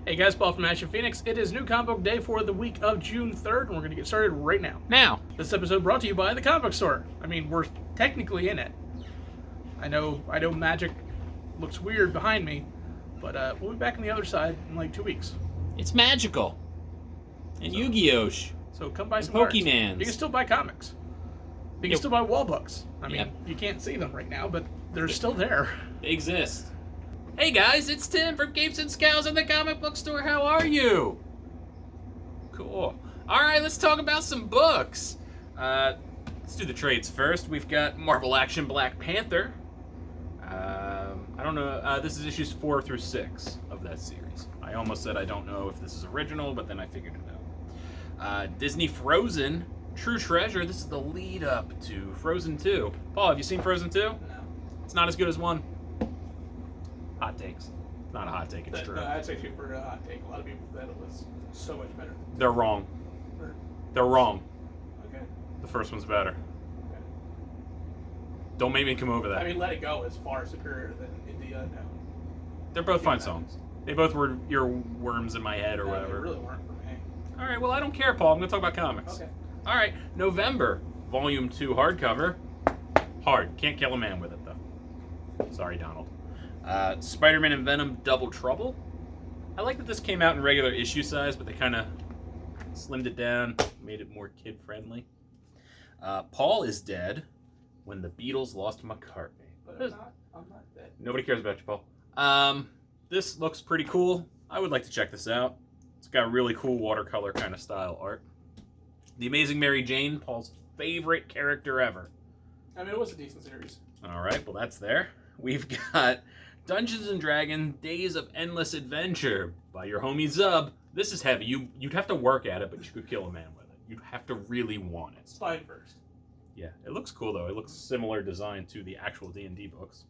Hey guys, Paul from Ashen Phoenix. It is New Comic Book Day for the week of June 3rd, and we're going to get started right now. Now. This episode brought to you by the comic book store. I mean, we're technically in it. I know magic looks weird behind me, but we'll be back on the other side in like 2 weeks. It's magical. And Yu-Gi-Oh! So come buy some Pokemans. cards. You can still buy comics. You can still buy wall books. I mean, Yep. You can't see them right now, but they're still there. They exist. Hey guys, it's Tim from Capes and Scowls in the comic book store. How are you? Cool. Alright, let's talk about some books. Let's do the trades first. We've got Marvel Action Black Panther. I don't know. This is issues 4 through 6 of that series. I almost said I don't know if this is original, but then I figured it out. Disney Frozen True Treasure. This is the lead up to Frozen 2. Paul, have you seen Frozen 2? No. It's not as good as 1. Hot takes. Not a hot take, it's true. No, that's actually for a hot take. A lot of people said it was so much better. They're wrong. Or, They're wrong. okay. The first one's better. Okay. Don't make me come over that. I mean, Let It Go is far superior than India now. They're both fine songs. They both were earworms in my head or No, whatever. They really weren't for me. Alright, well, I don't care, Paul. I'm going to talk about comics. Okay. Alright, November, Volume 2 hardcover. Hard. Can't kill a man with it, though. Sorry, Donald. Spider-Man and Venom Double Trouble. I like that this came out in regular issue size, but they kind of slimmed it down, made it more kid-friendly. Paul is dead when the Beatles lost McCartney. But I'm not dead. Nobody cares about you, Paul. This looks pretty cool. I would like to check this out. It's got really cool watercolor kind of style art. The Amazing Mary Jane, Paul's favorite character ever. I mean, it was a decent series. All right, well, that's there. We've got Dungeons & Dragons Days of Endless Adventure by your homie Zub. This is heavy. You'd have to work at it, but you could kill a man with it. You'd have to really want it. Spine first. Yeah, it looks cool, though. It looks similar design to the actual D&D books.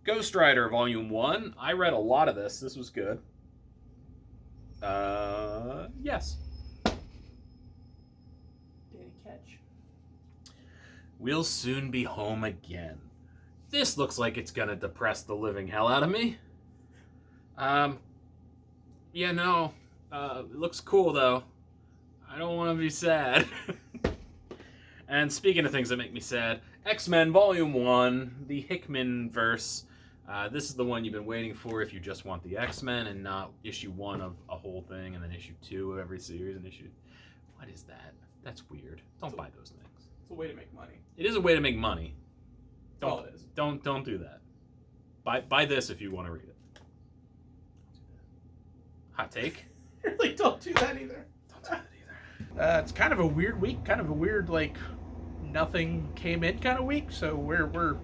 Ghost Rider Volume 1. I read a lot of this. This was good. Yes. Danny Ketch. We'll soon be home again. This looks like it's gonna depress the living hell out of me. Yeah, no. It looks cool, though. I don't want to be sad. And speaking of things that make me sad, X-Men Volume 1, the Hickman verse. This is the one you've been waiting for if you just want the X-Men and not issue 1 of a whole thing and then issue 2 of every series and issue... What is that? That's weird. Don't buy those things. It's a way to make money. It is a way to make money. That's all it is. Don't do that. Buy this if you want to read it. Hot take? Really, don't do that either. Don't do that either. It's kind of a weird week. Kind of a weird, like, nothing came in kind of week. So we're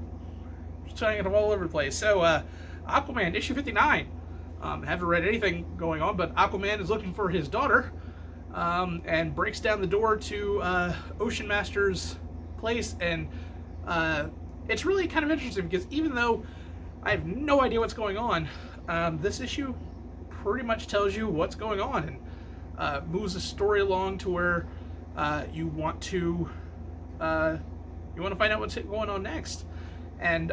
trying it all over the place. So Aquaman issue 59. Haven't read anything going on, but Aquaman is looking for his daughter, and breaks down the door to Ocean Master's place, and it's really kind of interesting because even though I have no idea what's going on, this issue pretty much tells you what's going on and moves the story along to where you want to find out what's going on next. And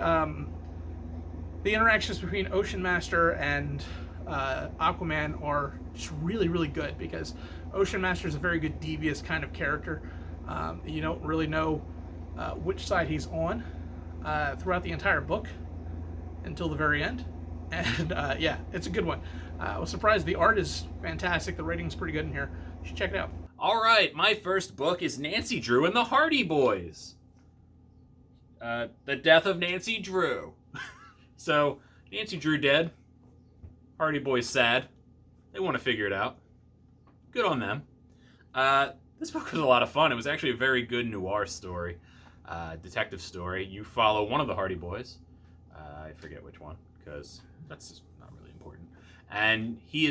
the interactions between Ocean Master and Aquaman are just really, really good because Ocean Master is a very good devious kind of character. You don't really know which side he's on throughout the entire book until the very end. And yeah, it's a good one. I was surprised the art is fantastic. The rating's pretty good in here. You should check it out. All right, my first book is Nancy Drew and the Hardy Boys. The death of Nancy Drew. So, Nancy Drew dead. Hardy Boys sad. They want to figure it out. Good on them. This book was a lot of fun. It was actually a very good noir story. Detective story. You follow one of the Hardy Boys. I forget which one, because that's not really important. And he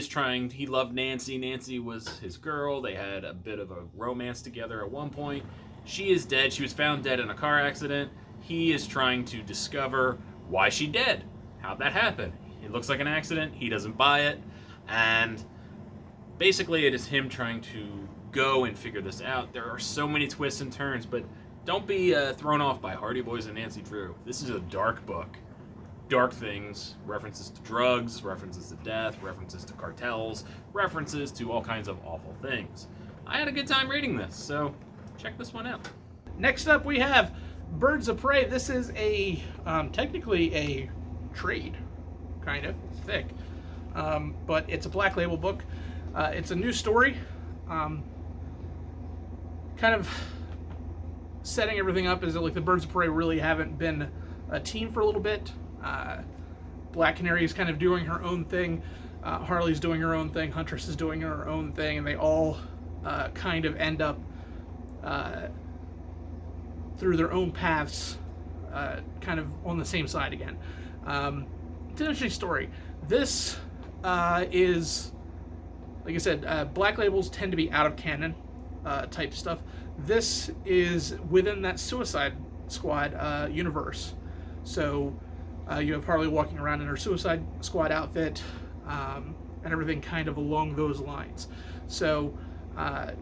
loved Nancy. Nancy was his girl. They had a bit of a romance together at one point. She is dead. She was found dead in a car accident. He is trying to discover why she dead. How'd that happen? It looks like an accident. He doesn't buy it. And basically it is him trying to go and figure this out. There are so many twists and turns, but don't be thrown off by Hardy Boys and Nancy Drew. This is a dark book. dark things, references to drugs, references to death, references to cartels, references to all kinds of awful things. I had a good time reading this, so check this one out. Next up, we have Birds of Prey. This is a technically a trade, kind of. It's thick, but it's a Black Label book. It's a new story, kind of setting everything up as like the Birds of Prey really haven't been a team for a little bit. Black Canary is kind of doing her own thing. Harley's doing her own thing. Huntress is doing her own thing, and they all kind of end up through their own paths, kind of on the same side again. It's an interesting story. This is, like I said, Black Labels tend to be out of canon type stuff. This is within that Suicide Squad universe. So you have Harley walking around in her Suicide Squad outfit, and everything kind of along those lines. So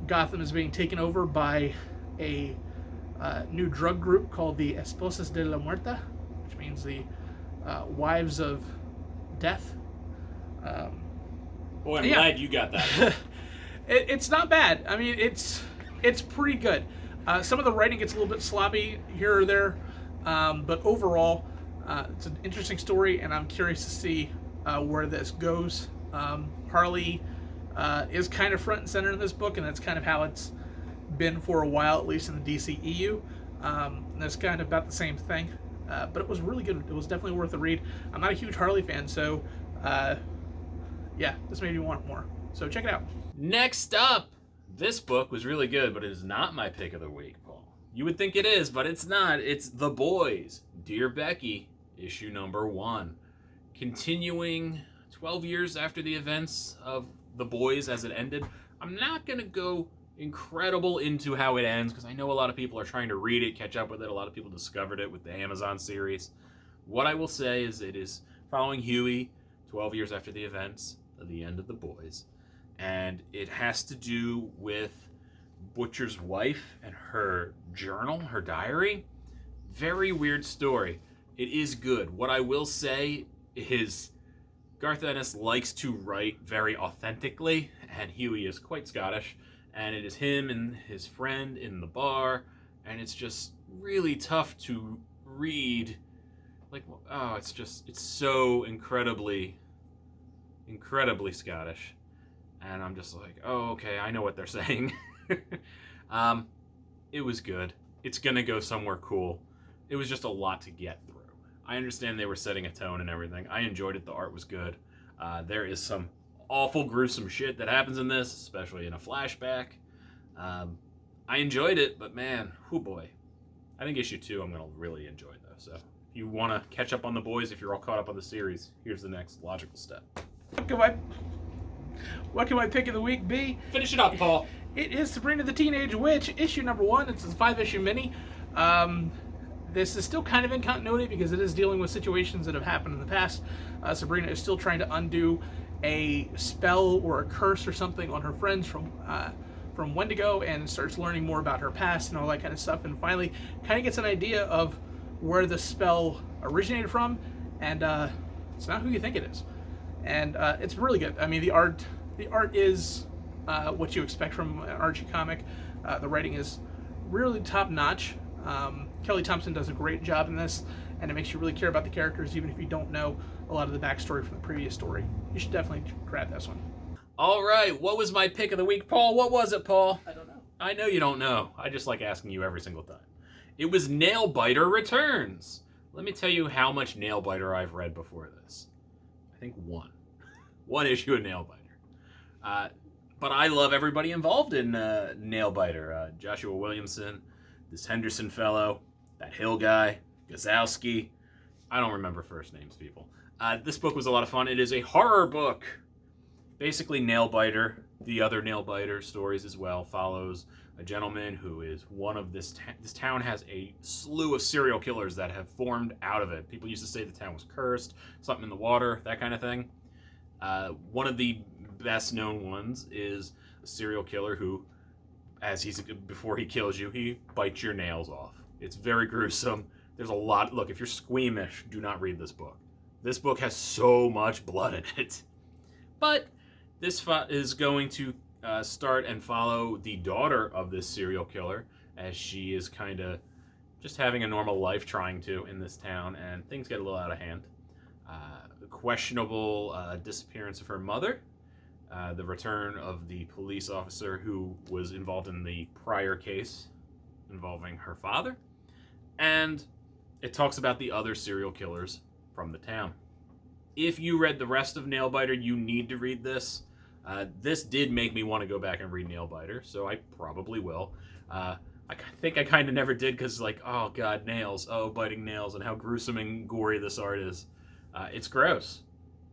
Gotham is being taken over by a new drug group called the Esposas de la Muerta, which means the Wives of Death. Boy, I'm glad you got that. It's not bad. I mean, it's pretty good. Some of the writing gets a little bit sloppy here or there, but overall, it's an interesting story, and I'm curious to see where this goes. Harley is kind of front and center in this book, and that's kind of how it's been for a while, at least in the DCEU. And that's kind of about the same thing, but it was really good. It was definitely worth a read. I'm not a huge Harley fan, so yeah, this made me want more. So check it out. Next up, this book was really good, but it is not my pick of the week, Paul. You would think it is, but it's not. It's The Boys, Dear Becky, issue number 1. Continuing 12 years after the events of The Boys as it ended. I'm not going to go incredible into how it ends, because I know a lot of people are trying to read it, catch up with it. A lot of people discovered it with the Amazon series. What I will say is it is following Huey 12 years after the events of the end of The Boys. And it has to do with Butcher's wife and her journal, her diary. Very weird story. It is good. What I will say is Garth Ennis likes to write very authentically, and Huey is quite Scottish. And it is him and his friend in the bar, and it's just really tough to read. Like, oh, it's so incredibly Scottish. And I'm just like, oh, okay, I know what they're saying. It was good. It's gonna go somewhere cool. It was just a lot to get through. I understand they were setting a tone and everything. I enjoyed it. The art was good. There is some awful, gruesome shit that happens in this, especially in a flashback. I enjoyed it, but man, whoo boy. I think issue 2 I'm gonna really enjoy though. So if you want to catch up on The Boys, if you're all caught up on the series, here's the next logical step. What can my pick of the week be? Finish it up, Paul. It is Sabrina the Teenage Witch, issue number 1. It's a 5-issue mini. This is still kind of in continuity because it is dealing with situations that have happened in the past. Sabrina is still trying to undo a spell or a curse or something on her friends from Wendigo, and starts learning more about her past and all that kind of stuff, and finally kind of gets an idea of where the spell originated from, and it's not who you think it is. And it's really good. I mean, the art is what you expect from an Archie comic. The writing is really top-notch. Kelly Thompson does a great job in this, and it makes you really care about the characters, even if you don't know a lot of the backstory from the previous story. You should definitely grab this one. All right, what was my pick of the week, Paul? What was it, Paul? I don't know. I know you don't know. I just like asking you every single time. It was Nailbiter Returns. Let me tell you how much Nailbiter I've read before this. I think one issue of Nailbiter. But I love everybody involved in Nailbiter. Joshua Williamson, this Henderson fellow, that Hill guy, Gazowski. I don't remember first names, people. This book was a lot of fun. It is a horror book. Basically, Nailbiter, the other Nailbiter stories as well, follows a gentleman who is one of this town has a slew of serial killers that have formed out of it. People used to say the town was cursed, something in the water, that kind of thing. One of the best known ones is a serial killer who, before he kills you, he bites your nails off. It's very gruesome. There's a lot. Look, if you're squeamish, do not read this book. This book has so much blood in it. But this is going to start and follow the daughter of this serial killer, as she is kind of just having a normal life trying to in this town, and things get a little out of hand. The questionable disappearance of her mother, the return of the police officer who was involved in the prior case involving her father, and it talks about the other serial killers from the town. If you read the rest of Nailbiter, you need to read this. This did make me want to go back and read Nailbiter, so I probably will. I think I kind of never did because, like, oh god, nails. Oh, biting nails, and how gruesome and gory this art is. It's gross,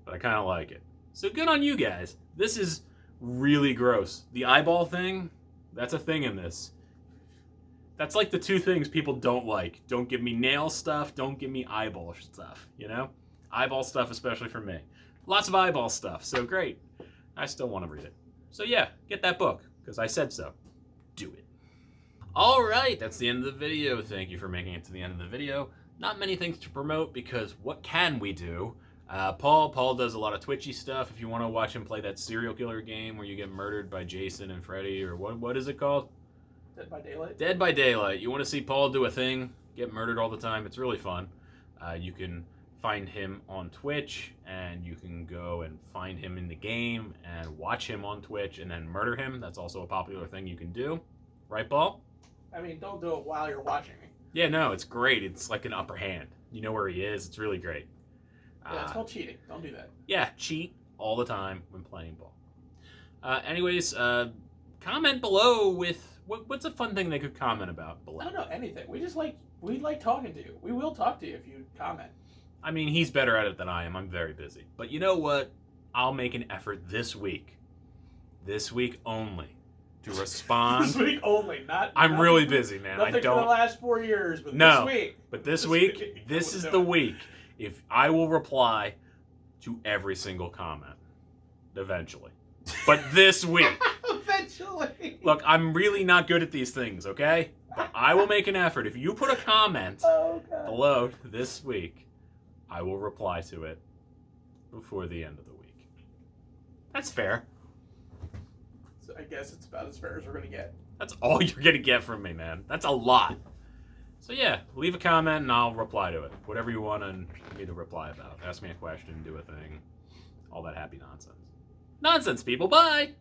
but I kind of like it. So good on you guys. This is really gross. The eyeball thing, that's a thing in this. That's like the two things people don't like. Don't give me nail stuff, don't give me eyeball stuff, you know? Eyeball stuff, especially for me. Lots of eyeball stuff, so great. I still want to read it. So yeah, get that book, because I said so. Do it. Alright, that's the end of the video. Thank you for making it to the end of the video. Not many things to promote, because what can we do? Paul does a lot of twitchy stuff. If you want to watch him play that serial killer game where you get murdered by Jason and Freddy, or what is it called? Dead by Daylight? Dead by Daylight. You want to see Paul do a thing, get murdered all the time. It's really fun. You can find him on Twitch, and you can go and find him in the game and watch him on Twitch and then murder him. That's also a popular thing you can do. Right, Paul? I mean, don't do it while you're watching me. Yeah, no, it's great. It's like an upper hand. You know where he is. It's really great. Yeah, it's called cheating. Don't do that. Yeah, cheat all the time when playing ball. Anyways, comment below with what's a fun thing they could comment about below. I don't know anything. We like talking to you. We will talk to you if you comment. I mean, he's better at it than I am. I'm very busy. But you know what? I'll make an effort this week only, to respond. This week only, not. I'm really busy, man. Nothing I don't. For the last 4 years, but no, this week. But this week, this is the week. If I will reply to every single comment, eventually. But this week. Eventually. Look, I'm really not good at these things, okay? But I will make an effort. If you put a comment below this week, I will reply to it before the end of the week. That's fair. So I guess it's about as fair as we're going to get. That's all you're going to get from me, man. That's a lot. So yeah, leave a comment and I'll reply to it. Whatever you want me to reply about. Ask me a question, do a thing. All that happy nonsense. Nonsense, people. Bye!